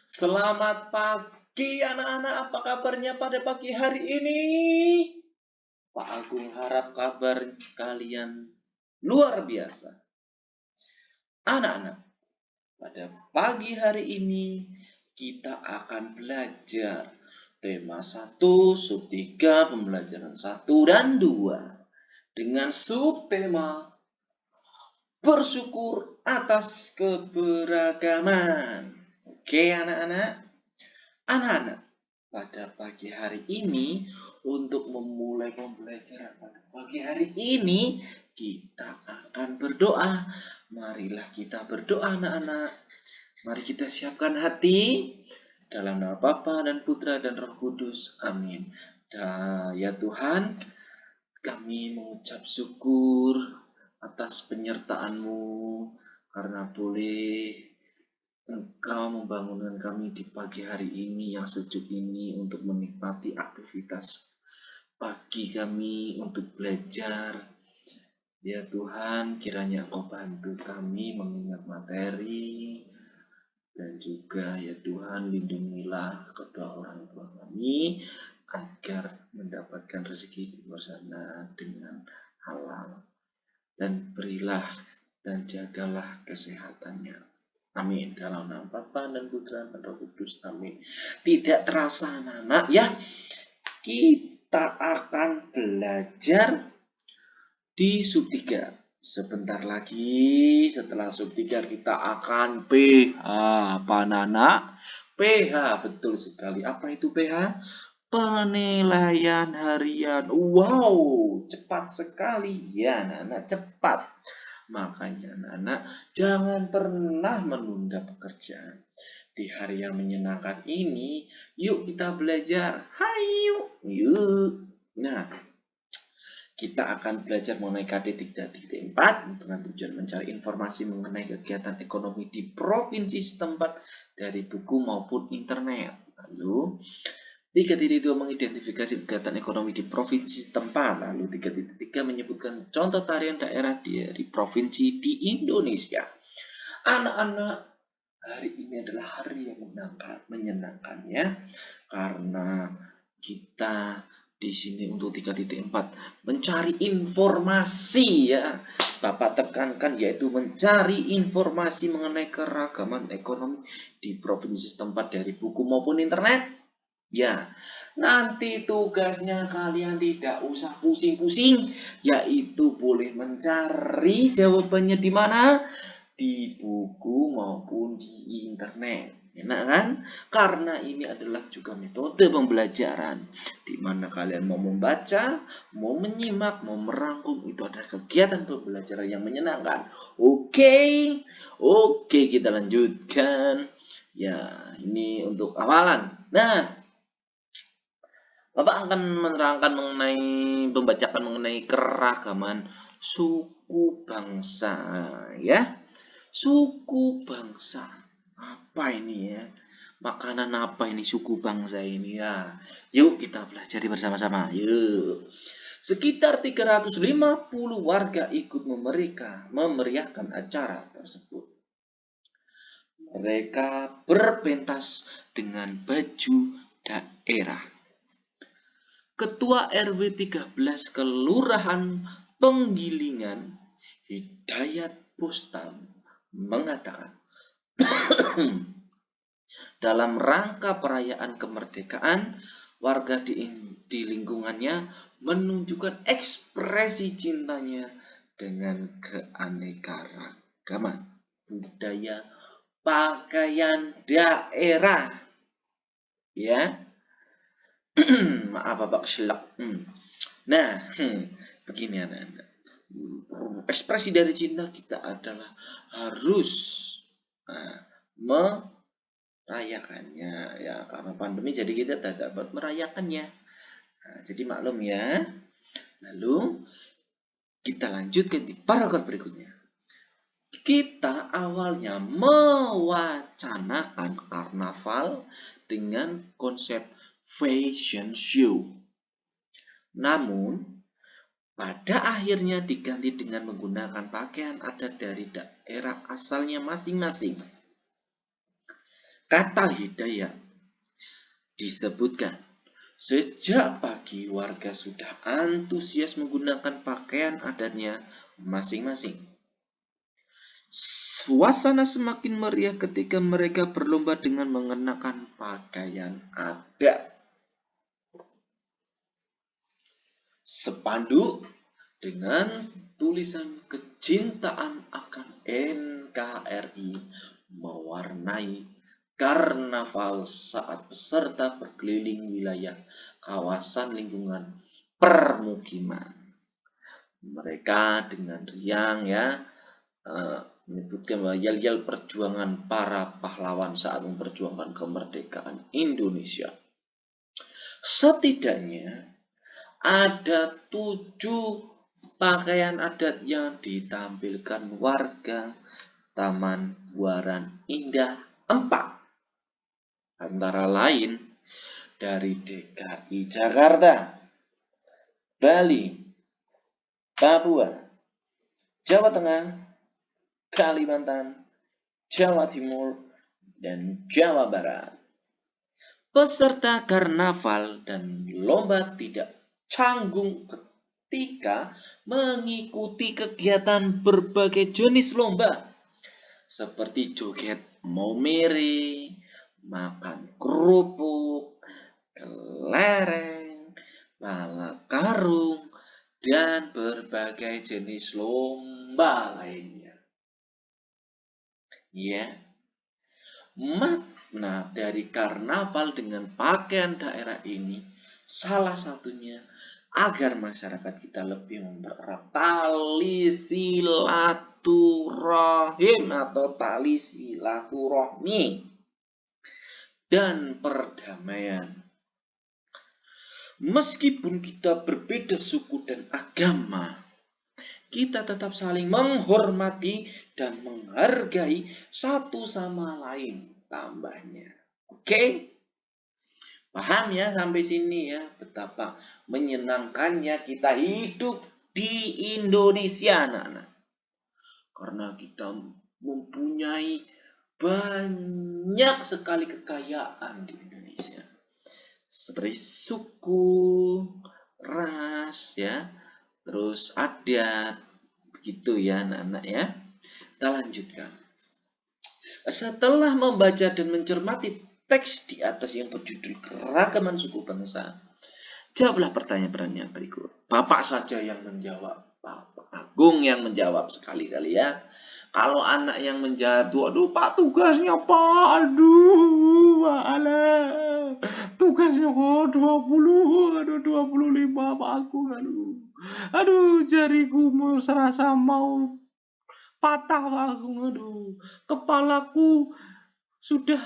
Selamat pagi anak-anak, apa kabarnya pada pagi hari ini? Pak Agung harap kabar kalian luar biasa. Anak-anak, pada pagi hari ini kita akan belajar tema 1, sub 3, pembelajaran 1 dan 2 dengan subtema bersyukur atas keberagaman. Oke anak-anak? Anak-anak, pada pagi hari ini untuk memulai pembelajaran pada pagi hari ini kita akan berdoa. Marilah kita berdoa anak-anak. Mari kita siapkan hati dalam nama Bapa dan Putra dan Roh Kudus. Amin. Ya Tuhan, kami mengucap syukur atas penyertaan-Mu karena boleh Engkau membangunkan kami di pagi hari ini yang sejuk ini untuk menikmati aktivitas pagi kami untuk belajar. Ya Tuhan, kiranya Engkau bantu kami mengingat materi dan juga ya Tuhan lindungilah kedua orang tua kami agar mendapatkan rezeki di luar sana dengan halal dan berilah dan jagalah kesehatannya. Amin. Dalam nama Bapa dan Putra dan Roh Kudus. Amin. Tidak terasa anak-anak ya, kita akan belajar di sub 3. Sebentar lagi setelah sub 3 kita akan PH. Apa anak? PH, betul sekali. Apa itu PH? Penilaian harian. Wow, cepat sekali ya anak-anak, cepat. Makanya anak-anak jangan pernah menunda pekerjaan. Di hari yang menyenangkan ini, yuk kita belajar. Hayu, yuk. Nah, kita akan belajar mengenai KD 3.4 dengan tujuan mencari informasi mengenai kegiatan ekonomi di provinsi setempat dari buku maupun internet. Lalu 3.2 mengidentifikasi kegiatan ekonomi di provinsi setempat. Lalu 3.3 menyebutkan contoh tarian daerah dari provinsi di Indonesia. Anak-anak, hari ini adalah hari yang menyenangkan ya, karena kita di sini untuk 3.4 mencari informasi ya. Bapak tekankan yaitu mencari informasi mengenai keragaman ekonomi di provinsi setempat dari buku maupun internet. Ya, nanti tugasnya kalian tidak usah pusing-pusing, yaitu boleh mencari jawabannya di mana? Di buku maupun di internet. Enak kan? Karena ini adalah juga metode pembelajaran, di mana kalian mau membaca, mau menyimak, mau merangkum, itu adalah kegiatan pembelajaran yang menyenangkan. Oke, kita lanjutkan. Ya, ini untuk awalan. Nah, Bapak akan menerangkan membacakan mengenai keragaman suku bangsa ya. Suku bangsa. Apa ini ya? Makanan apa ini suku bangsa ini ya? Yuk kita pelajari bersama-sama. Yuk. Sekitar 350 warga ikut memeriahkan acara tersebut. Mereka berpentas dengan baju daerah. Ketua RW 13 Kelurahan Penggilingan, Hidayat Bustam, mengatakan, dalam rangka perayaan kemerdekaan, warga di lingkungannya menunjukkan ekspresi cintanya dengan keanekaragaman budaya pakaian daerah. Ya. Maaf Bapak selak. Nah, begini anak-anak. Ekspresi dari cinta kita adalah harus merayakannya ya, karena pandemi jadi kita tidak dapat merayakannya. Nah, jadi maklum ya. Lalu kita lanjutkan di paragraf berikutnya. Kita awalnya mewacanakan karnaval dengan konsep fashion show. Namun, pada akhirnya diganti dengan menggunakan pakaian adat dari daerah asalnya masing-masing. Kata hidayah disebutkan, sejak pagi warga sudah antusias menggunakan pakaian adatnya masing-masing. Suasana semakin meriah ketika mereka berlomba dengan mengenakan pakaian adat. Spanduk dengan tulisan kecintaan akan NKRI mewarnai karnaval saat peserta berkeliling wilayah kawasan lingkungan permukiman. Mereka dengan riang menyebutkan bahwa yel-yel perjuangan para pahlawan saat memperjuangkan kemerdekaan Indonesia. Setidaknya ada 7 pakaian adat yang ditampilkan warga Taman Buaran Indah 4. Antara lain dari DKI Jakarta, Bali, Papua, Jawa Tengah, Kalimantan, Jawa Timur, dan Jawa Barat. Peserta karnaval dan lomba tidak canggung ketika mengikuti kegiatan berbagai jenis lomba seperti joget momere, makan kerupuk, kelereng, balap karung, dan berbagai jenis lomba lainnya. Ya, makna dari karnaval dengan pakaian daerah ini salah satunya agar masyarakat kita lebih mempererat tali silaturahim atau tali silaturahmi dan perdamaian. Meskipun kita berbeda suku dan agama, kita tetap saling menghormati dan menghargai satu sama lain tambahnya. Oke? Paham ya sampai sini ya betapa menyenangkannya kita hidup di Indonesia, anak-anak. Karena kita mempunyai banyak sekali kekayaan di Indonesia. Seperti suku, ras ya, terus adat, begitu ya anak-anak ya. Kita lanjutkan. Setelah membaca dan mencermati teks di atas yang berjudul keragaman suku bangsa, jawablah pertanyaan-pertanyaan berikut. Bapak saja yang menjawab, Bapak Agung yang menjawab sekali-kali ya. Kalau anak yang menjawab, aduh Pak tugasnya Pak, aduh alah, tugasnya kok 20, aduh 25 Pak Agung, aduh jariku mau serasa mau patah Pak Agung, aduh kepalaku sudah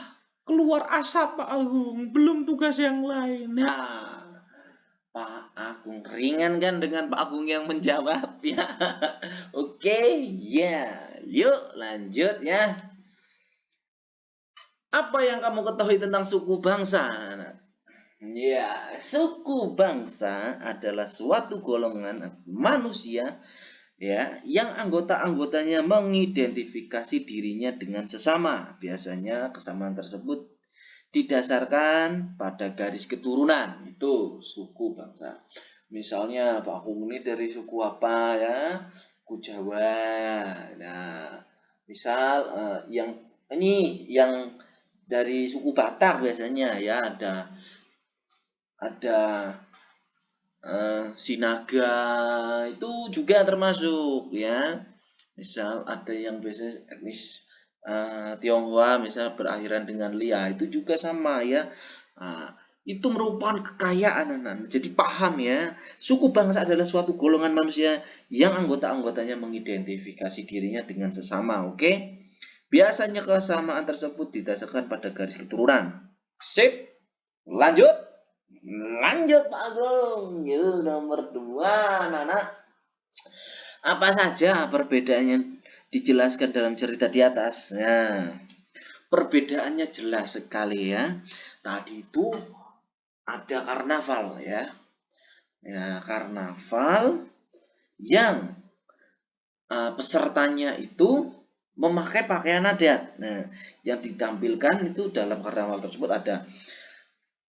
keluar asap Pak Agung, belum tugas yang lain. Nah, Pak Agung ringan kan dengan Pak Agung yang menjawab ya. Oke, ya. Yuk lanjut ya. Apa yang kamu ketahui tentang suku bangsa? Ya, suku bangsa adalah suatu golongan manusia ya yang anggota-anggotanya mengidentifikasi dirinya dengan sesama. Biasanya kesamaan tersebut didasarkan pada garis keturunan, itu suku bangsa. Misalnya Pak Agung ini dari suku apa ya? Suku Jawa. Nah, misal yang dari suku Batak biasanya ya ada Sinaga itu juga termasuk ya. Misal ada yang biasanya etnis Tionghoa misal berakhiran dengan Lia itu juga sama ya. Itu merupakan kekayaan anak-anak. Jadi paham ya, suku bangsa adalah suatu golongan manusia yang anggota-anggotanya mengidentifikasi dirinya dengan sesama, oke? Biasanya kesamaan tersebut didasarkan pada garis keturunan. Sip, lanjut. Lanjut Pak Agung. Yuk nomor 2 anak-anak. Apa saja perbedaannya dijelaskan dalam cerita di atas. Nah, perbedaannya jelas sekali ya. Tadi itu ada karnaval ya. Ya, karnaval yang pesertanya itu memakai pakaian adat. Nah, yang ditampilkan itu dalam karnaval tersebut ada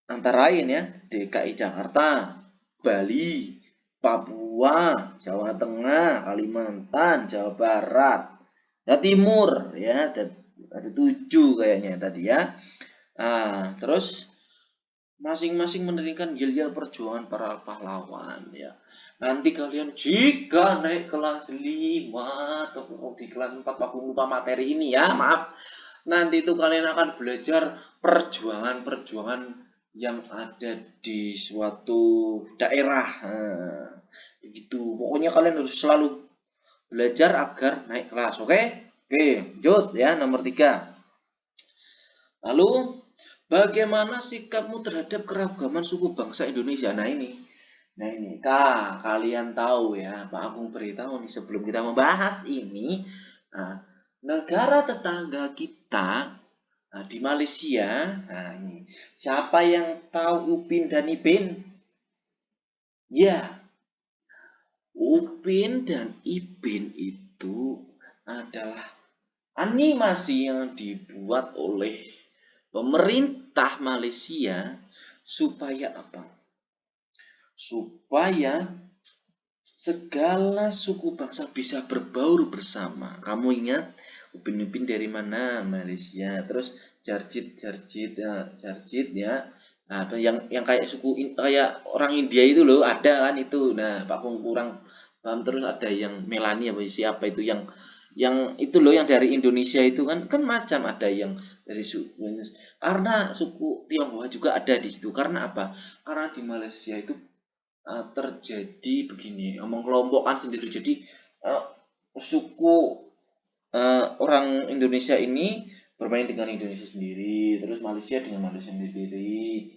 antara lain ya DKI Jakarta, Bali, Papua, Jawa Tengah, Kalimantan, Jawa Barat, Jawa Timur ya ada 7 kayaknya tadi ya. Nah, terus masing-masing menerikan yel-yel perjuangan para pahlawan ya. Nanti kalian jika naik kelas 5 atau di kelas 4 aku lupa materi ini ya, maaf. Nanti itu kalian akan belajar perjuangan-perjuangan yang ada di suatu daerah. Nah, gitu. Pokoknya kalian harus selalu belajar agar naik kelas, oke? Oke, lanjut ya nomor 3. Lalu bagaimana sikapmu terhadap keragaman suku bangsa Indonesia? Nah ini, kalian tahu ya, Pak Agung beritahu nih sebelum kita membahas ini, nah, negara tetangga kita di Malaysia, nah ini, siapa yang tahu Upin dan Ipin? Ya, Upin dan Ipin itu adalah animasi yang dibuat oleh pemerintah Malaysia supaya apa? Supaya segala suku bangsa bisa berbaur bersama. Kamu ingat Upin-Ipin dari mana? Malaysia. Terus Jarjit ya. Nah, yang kayak kayak orang India itu loh, ada kan itu. Nah, Pak Kung kurang paham. Terus ada yang Melani apa siapa itu yang itu loh yang dari Indonesia itu kan macam ada yang dari suku karena suku Tionghoa juga ada di situ. Karena apa? Karena di Malaysia itu terjadi begini, mengelompokkan sendiri. Jadi suku orang Indonesia ini bermain dengan Indonesia sendiri, terus Malaysia dengan Malaysia sendiri,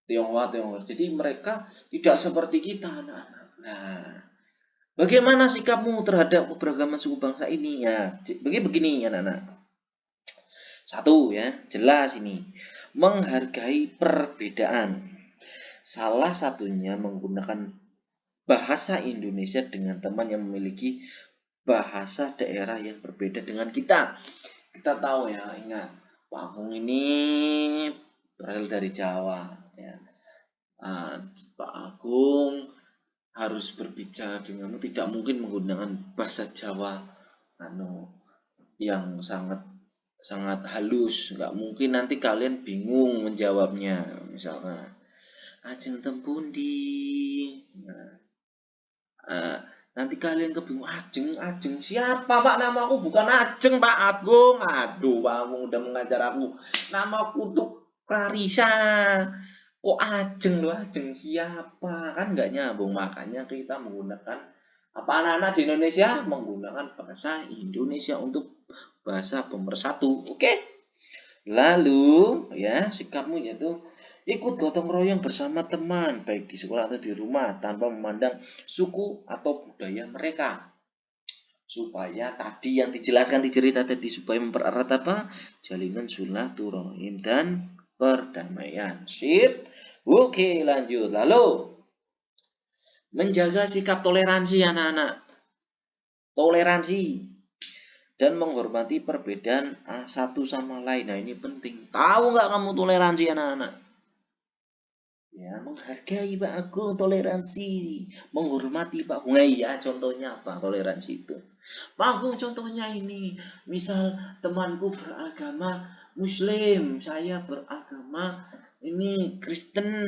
Tionghoa. Jadi mereka tidak seperti kita, anak-anak. Nah, bagaimana sikapmu terhadap keberagaman suku bangsa ini ya? Begini, anak-anak. Satu ya, jelas ini menghargai perbedaan. Salah satunya menggunakan bahasa Indonesia dengan teman yang memiliki bahasa daerah yang berbeda dengan kita. Kita tahu ya, ingat Pak Agung ini berasal dari Jawa ya. Pak Agung harus berbicara denganmu tidak mungkin menggunakan bahasa Jawa yang sangat halus, nggak mungkin nanti kalian bingung menjawabnya. Misalnya ajeng tempundi. Nanti kalian kebingung, Ajeng siapa Pak? Nama aku bukan Ajeng Pak Agung. Aduh Pak Agung udah mengajar aku. Nama aku tuh Clarissa. Kok Ajeng loh, Ajeng siapa? Kan nggak nyambung. Makanya kita menggunakan apa anak-anak di Indonesia menggunakan bahasa Indonesia untuk bahasa pemersatu. Oke. Lalu ya sikapmu yaitu ikut gotong royong bersama teman, baik di sekolah atau di rumah, tanpa memandang suku atau budaya mereka. Supaya tadi yang dijelaskan di cerita tadi, supaya mempererat apa? Jalinan silaturahim dan perdamaian. Sip. Oke, lanjut. Lalu, menjaga sikap toleransi anak-anak. Toleransi dan menghormati perbedaan satu sama lain. Nah, ini penting. Tahu nggak kamu toleransi anak-anak? Ya, menghargai Pak Agung, toleransi, menghormati Pak Agung. Nah, iya, contohnya apa toleransi itu? Pak Agung contohnya ini, misal temanku beragama Muslim, saya beragama ini Kristen.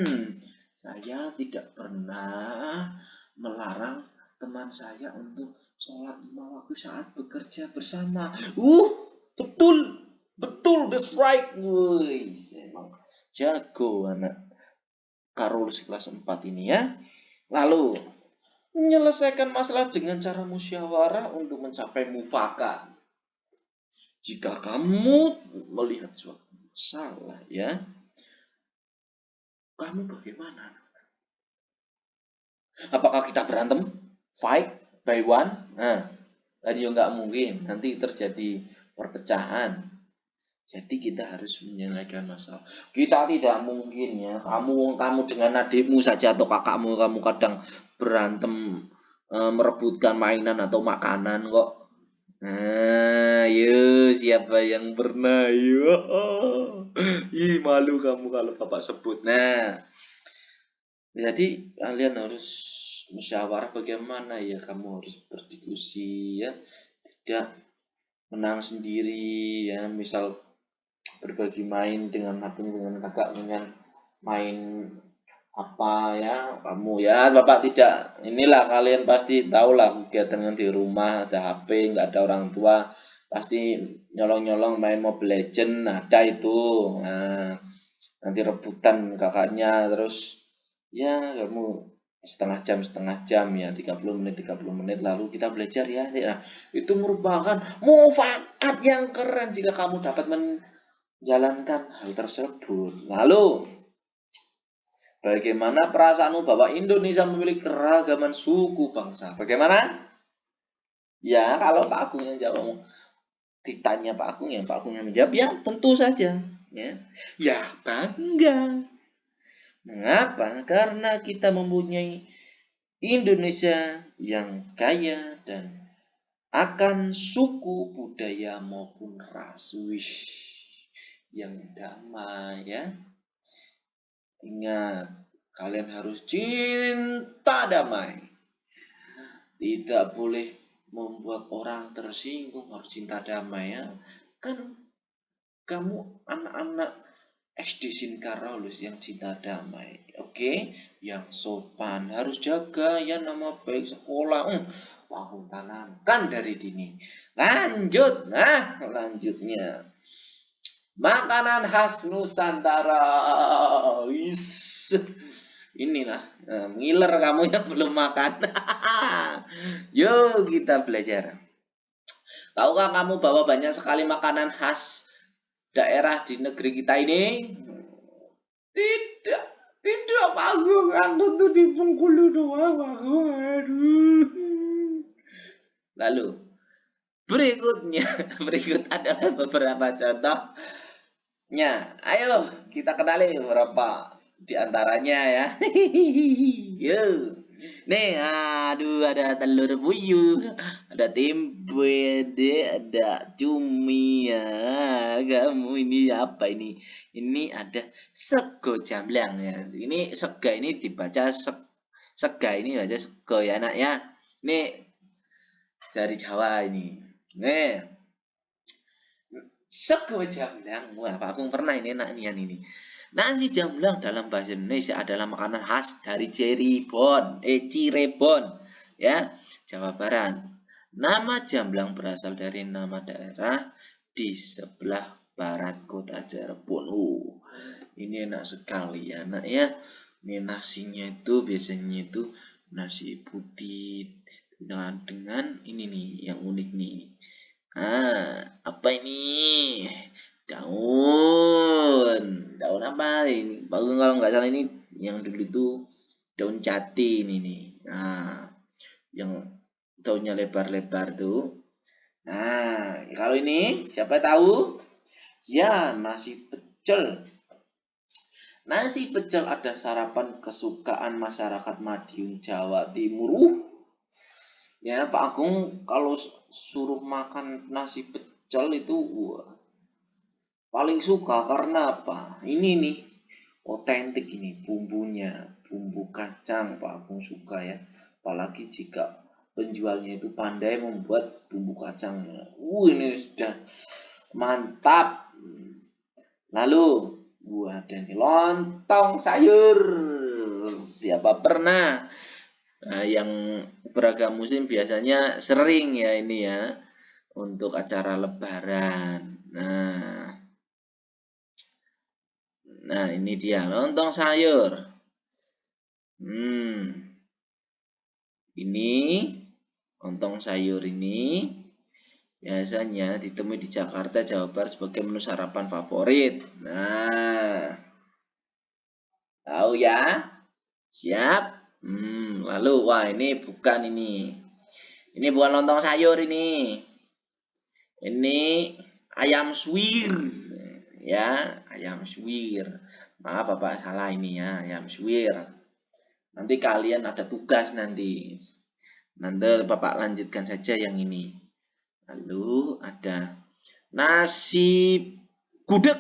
Saya tidak pernah melarang teman saya untuk sholat 5 waktu saat bekerja bersama. Betul, that's right, guys. Emang jago anak Karolus kelas 4 ini ya. Lalu, menyelesaikan masalah dengan cara musyawarah untuk mencapai mufakat. Jika kamu melihat suatu masalah ya, kamu bagaimana? Apakah kita berantem? Fight by one? Nah, tadi nggak mungkin. Nanti terjadi perpecahan. Jadi kita harus menyelesaikan masalah. Kita tidak mungkin ya, kamu dengan adikmu saja atau kakakmu kamu kadang berantem merebutkan mainan atau makanan kok. Nah, yuk siapa yang pernah? Ih, malu kamu kalau Bapak sebut. Nah, jadi kalian harus musyawarah bagaimana ya, kamu harus berdiskusi ya, tidak menang sendiri ya, misal berbagi main dengan kakak dengan main apa ya, kamu ya Bapak tidak, inilah kalian pasti tahulah kegiatan di rumah ada HP, nggak ada orang tua, pasti nyolong-nyolong main Mobile Legend ada itu. Nah, nanti rebutan kakaknya, terus ya kamu setengah jam ya, 30 menit lalu kita belajar ya. Nah, itu merupakan mufakat yang keren jika kamu dapat menjalankan hal tersebut. Lalu bagaimana perasaanmu bahwa Indonesia memiliki keragaman suku bangsa? Bagaimana? Ya, kalau Pak Agung yang jawab, ditanya Pak Agung, ya Pak Agung yang menjawab, ya tentu saja. Ya bangga. Mengapa? Karena kita mempunyai Indonesia yang kaya dan akan suku, budaya maupun ras. Yang damai ya. Ingat, kalian harus cinta damai. Tidak boleh membuat orang tersinggung, harus cinta damai ya. Kan kamu anak-anak SD Sinkarolus yang cinta damai, oke? Yang sopan, harus jaga ya nama baik sekolah. Bangun tanamkan dari dini. Lanjut, nah lanjutnya. Makanan khas Nusantara. Inilah, ngiler kamu yang belum makan. Yuk kita belajar. Tahukah kamu bahwa banyak sekali makanan khas daerah di negeri kita ini? Tidak, tidak aku tuh di Bengkulu doang aku. Aduh. Lalu berikut adalah beberapa contohnya. Ayo kita kenali beberapa di antaranya ya. Yuk. Nih, aduh ada telur buyur, ada tempe, ada cumi ya. Kamu ini apa ini? Ini ada sego jamblang ya. Ini sega ini dibaca sega ini baca sego ya anak ya. Ini dari Jawa ini. Nih, sego jamblang. Wah, Pak Agung pernah ini enak ini. Nasi jamblang dalam bahasa Indonesia adalah makanan khas dari Cirebon, ya, Jawa Barat. Nama jamblang berasal dari nama daerah di sebelah barat kota Cirebon. Ini enak sekali ya, anak ya. Ini nasinya itu biasanya itu nasi putih dengan ini nih yang unik nih. Apa ini? Daun apa ini? Bagus kalau nggak salah ini yang dulu itu daun jati ini nih. Nah, yang daunnya lebar-lebar tuh. Nah, kalau ini siapa tahu? Ya, nasi pecel. Nasi pecel ada sarapan kesukaan masyarakat Madiun, Jawa Timur. Ya, Pak Agung kalau suruh makan nasi pecel itu paling suka karena apa? Ini nih otentik ini bumbunya, bumbu kacang Pak Agung suka ya. Apalagi jika penjualnya itu pandai membuat bumbu kacangnya. Ini sudah mantap. Lalu ada nih lontong sayur. Siapa pernah? Nah, yang beragam musim biasanya sering ya ini ya untuk acara lebaran. Nah ini dia lontong sayur. Ini lontong sayur ini biasanya ditemui di Jakarta, Jawa Barat sebagai menu sarapan favorit. Nah, tahu ya? Siap? Lalu wah ini bukan ini. Ini bukan lontong sayur ini. Ini ayam suwir. Ya, ayam suwir. Maaf Bapak salah ini ya, ayam suwir. Nanti kalian ada tugas nanti. Nanti Bapak lanjutkan saja yang ini. Lalu ada Nasi gudeg.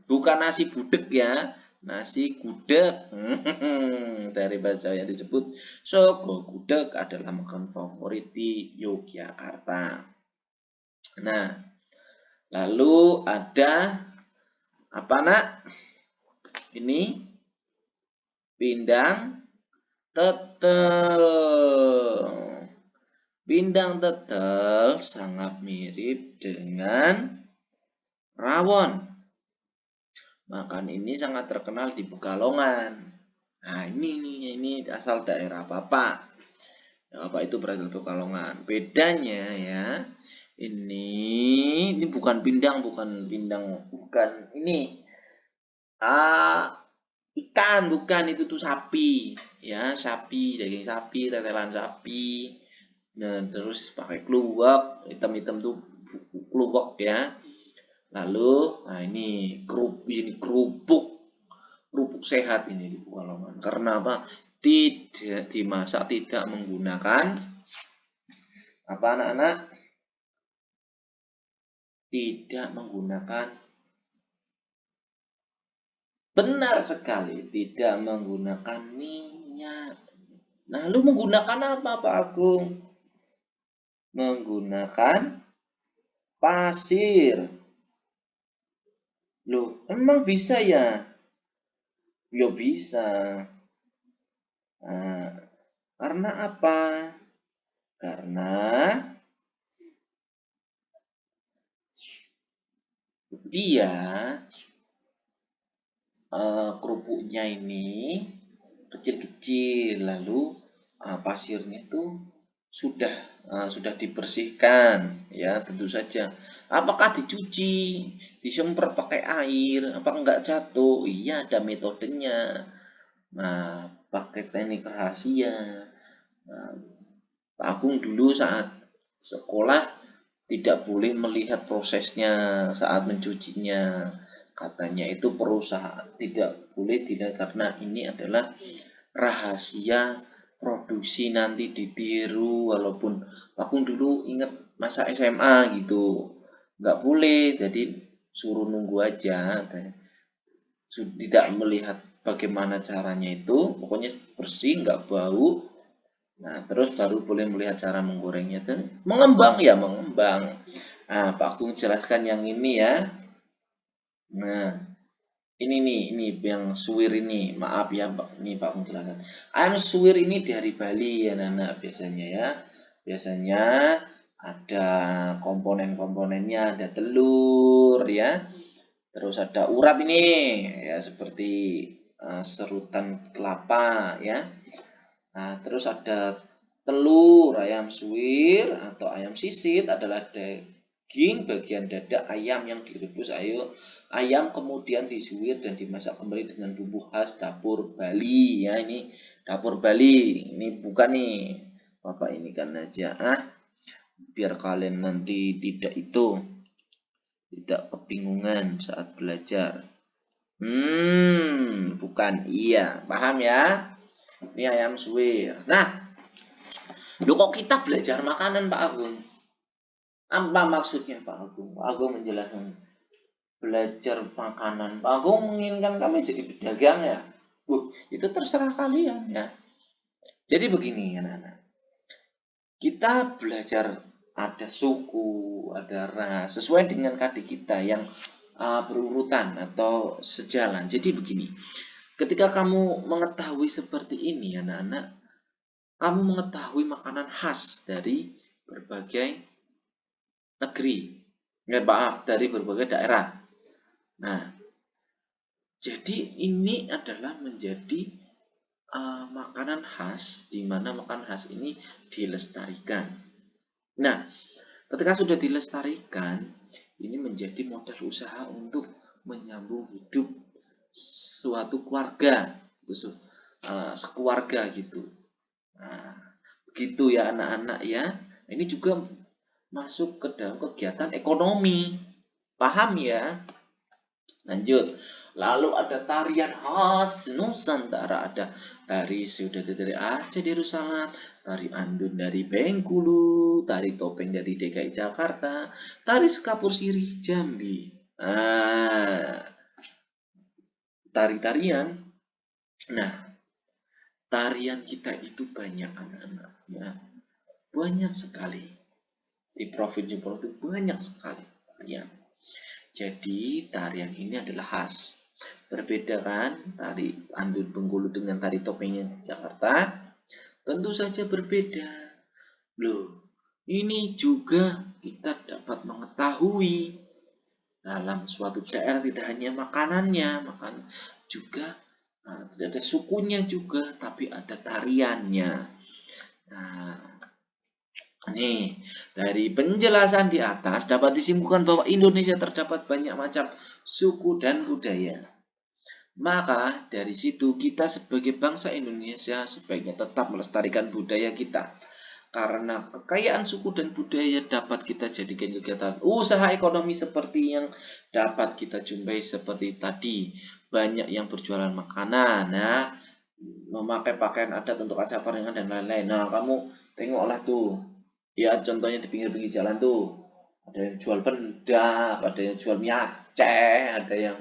Bukan nasi budeg ya. Nasi gudeg. Dari bahasa yang disebut sego gudeg adalah makanan favorit di Yogyakarta. Nah, lalu ada apa nak? Ini pindang tetel. Pindang tetel sangat mirip dengan rawon. Makan ini sangat terkenal di Pekalongan. Nah, ini asal daerah Bapak. Bapak itu berasal Pekalongan. Bedanya ya, ini bukan pindang, bukan ini. Ikan, bukan, itu tuh sapi. Ya, sapi, daging sapi, tetelan sapi. Nah, terus pakai kluwek, hitam-hitam tuh kluwek ya. Lalu, nah ini kerupuk sehat ini di Pekalongan. Karena apa? Tidak dimasak, tidak menggunakan apa anak-anak? Tidak menggunakan, benar sekali, tidak menggunakan minyak. Lalu menggunakan apa Pak Agung? Menggunakan pasir. Loh, emang bisa ya? Ya bisa. Nah, karena apa? Karena dia kerupuknya ini kecil-kecil, lalu pasirnya itu sudah dibersihkan ya, tentu saja. Apakah dicuci, disemprot pakai air, apa enggak jatuh? Iya, ada metodenya. Nah, pakai teknik rahasia. Nah, Pak Agung dulu saat sekolah tidak boleh melihat prosesnya saat mencucinya. Katanya itu perusahaan tidak boleh dilihat karena ini adalah rahasia produksi, nanti ditiru. Walaupun aku dulu ingat masa SMA gitu, nggak boleh, jadi suruh nunggu aja, tidak melihat bagaimana caranya itu, pokoknya bersih, nggak bau. Nah, terus baru boleh melihat cara menggorengnya. Dan mengembang ya, mengembang. Nah, Pak Agung jelaskan yang ini ya. Nah, ini yang suwir ini. Maaf ya, Pak. Ini Pak Agung jelaskan. Ayam suwir ini dari Bali ya, Nana, biasanya ya. Biasanya ada komponen-komponennya, ada telur ya. Terus ada urap ini ya, seperti serutan kelapa ya. Nah, terus ada telur, ayam suwir atau ayam sisit adalah daging bagian dada ayam yang direbus ayam kemudian disuwir dan dimasak kembali dengan bumbu khas dapur Bali ya. Ini dapur Bali, ini bukan nih Bapak, ini kan aja biar kalian nanti tidak kebingungan saat belajar. Bukan, iya, paham ya? Ini ayam suwir. Nah, loh kok kita belajar makanan Pak Agung? Apa maksudnya Pak Agung? Pak Agung menjelaskan belajar makanan. Pak Agung menginginkan kami jadi pedagang ya? Itu terserah kalian ya. Jadi begini anak-anak. Kita belajar ada suku, ada ras, sesuai dengan KD kita yang berurutan atau sejalan. Jadi begini, ketika kamu mengetahui seperti ini anak-anak, kamu mengetahui makanan khas dari berbagai negeri, maaf, dari berbagai daerah. Nah, jadi ini adalah menjadi makanan khas, di mana makanan khas ini dilestarikan. Nah, ketika sudah dilestarikan, ini menjadi modal usaha untuk menyambung hidup suatu keluarga, sekeluarga gitu. Nah, begitu ya anak-anak ya. Ini juga masuk ke dalam kegiatan ekonomi. Paham ya? Lanjut. Lalu ada tarian khas Nusantara, ada tari Saudade dari Aceh Darussalam, tari Andun dari Bengkulu, tari topeng dari DKI Jakarta, tari Sekapur Sirih Jambi. Tari-tarian. Nah, tarian kita itu banyak anak-anak, ya. Banyak sekali. Di provinsi-provinsi banyak sekali tarian. Jadi tarian ini adalah khas. Berbeda kan tari Andun Bengkulu dengan tari topengnya Jakarta? Tentu saja berbeda. Loh, ini juga kita dapat mengetahui dalam suatu daerah tidak hanya makanannya, juga tidak ada sukunya juga, tapi ada tariannya. Nah, nih, dari penjelasan di atas dapat disimpulkan bahwa Indonesia terdapat banyak macam suku dan budaya. Maka dari situ kita sebagai bangsa Indonesia sebaiknya tetap melestarikan budaya kita. Karena kekayaan suku dan budaya dapat kita jadikan kegiatan usaha ekonomi seperti yang dapat kita jumpai seperti tadi. Banyak yang berjualan makanan, nah, memakai pakaian adat untuk acara pernikahan dan lain-lain. Nah, kamu tengoklah tuh. Ya, contohnya di pinggir-pinggir jalan tuh. Ada yang jual benda, ada yang jual mie Aceh, ada yang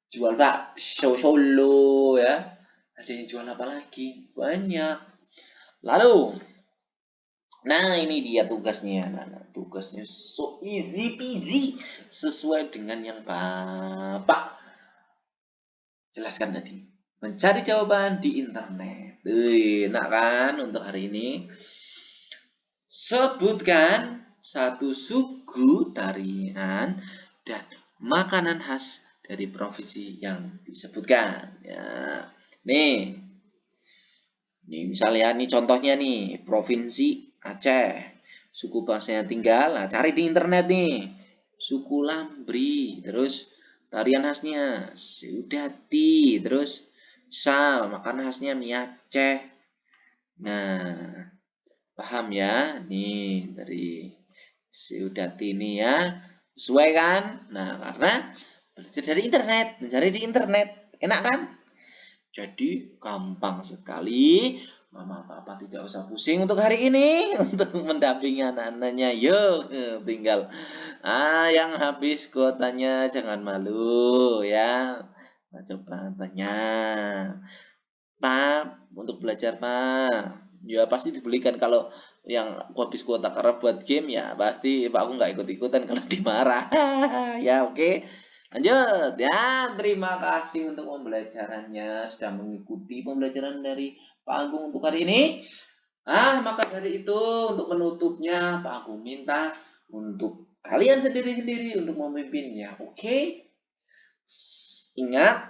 jual bakso Solo, ya. Ada yang jual apa lagi? Banyak. Lalu, nah ini dia tugasnya. Nah, tugasnya so easy peasy. Sesuai dengan yang Bapak jelaskan tadi. Mencari jawaban di internet. Enak kan untuk hari ini? Sebutkan satu suku tarian dan makanan khas dari provinsi yang disebutkan. Ya. Nih misalnya nih contohnya nih provinsi Aceh. Suku bangsanya tinggal. Nah, cari di internet nih. Suku Lambri, terus tarian khasnya Seudati, terus Sal, makanan khasnya mie Aceh. Nah, paham ya? Nih dari Seudati ini ya. Sesuai kan? Nah, karena belajar dari internet, mencari di internet. Enak kan? Jadi gampang sekali. Mama papa tidak usah pusing untuk hari ini untuk mendampingi anak-anaknya. Yuk, tinggal yang habis kuotanya jangan malu ya. Nah, coba tanya. Pak, untuk belajar Pak. Ya pasti dibelikan kalau yang habis kuota karena buat game ya pasti Pak aku nggak ikut-ikutan kalau dimarah. Ya oke. Lanjut ya, terima kasih untuk pembelajarannya sudah mengikuti pembelajaran dari Pak Agung untuk hari ini. Maka dari itu untuk penutupnya Pak Agung minta untuk kalian sendiri-sendiri untuk memimpinnya. Oke? Ingat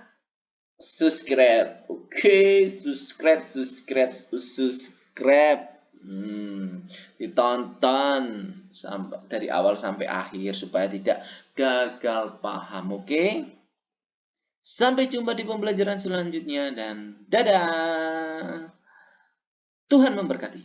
subscribe. Oke, subscribe. Ditonton dari awal sampai akhir supaya tidak gagal paham. Oke? Sampai jumpa di pembelajaran selanjutnya dan dadah. Tuhan memberkati.